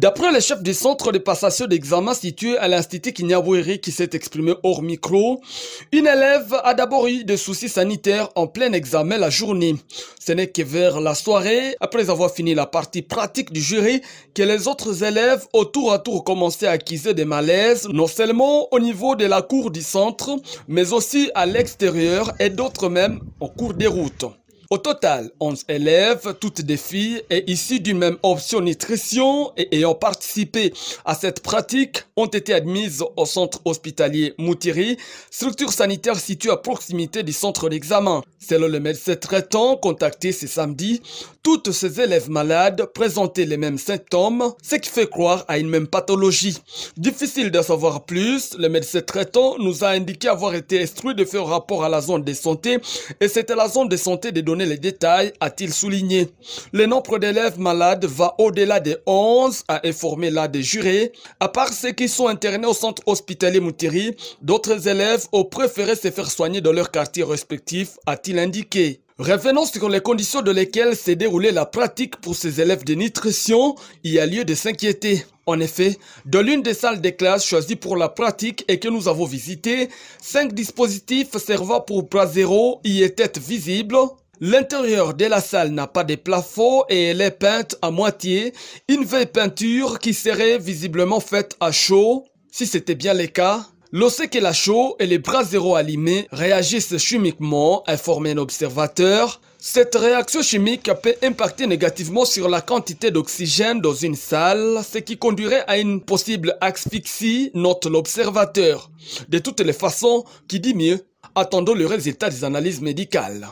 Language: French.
D'après le chef du centre de passation d'examen situé à l'Institut Kinyabwiri qui s'est exprimé hors micro, une élève a d'abord eu des soucis sanitaires en plein examen la journée. Ce n'est que vers la soirée, après avoir fini la partie pratique du jury, que les autres élèves au tour à tour commençaient à accuser des malaises, non seulement au niveau de la cour du centre, mais aussi à l'extérieur et d'autres même en cours des routes. Au total, 11 élèves, toutes des filles et issues d'une même option nutrition et ayant participé à cette pratique ont été admises au centre hospitalier Moutiri, structure sanitaire située à proximité du centre d'examen. Selon le médecin traitant contacté ce samedi, toutes ces élèves malades présentaient les mêmes symptômes, ce qui fait croire à une même pathologie. Difficile de savoir plus, le médecin traitant nous a indiqué avoir été instruit de faire rapport à la zone de santé et c'était la zone de santé de donner les détails, a-t-il souligné. Le nombre d'élèves malades va au-delà des 11, a informé l'un des jurés. À part ceux qui sont internés au centre hospitalier Moutiri, d'autres élèves ont préféré se faire soigner dans leur quartier respectif, a-t-il indiqué. Revenons sur les conditions dans lesquelles s'est déroulée la pratique pour ces élèves de nutrition, il y a lieu de s'inquiéter. En effet, dans l'une des salles de classe choisies pour la pratique et que nous avons visitées, 5 dispositifs servant pour bras zéro y étaient visibles. L'intérieur de la salle n'a pas de plafond et elle est peinte à moitié, une vieille peinture qui serait visiblement faite à chaud. Si c'était bien le cas, l'eau sec et la chaud et les bras zéro allumés réagissent chimiquement, informe un observateur. Cette réaction chimique peut impacter négativement sur la quantité d'oxygène dans une salle, ce qui conduirait à une possible asphyxie, note l'observateur. De toutes les façons, qui dit mieux, attendons le résultat des analyses médicales.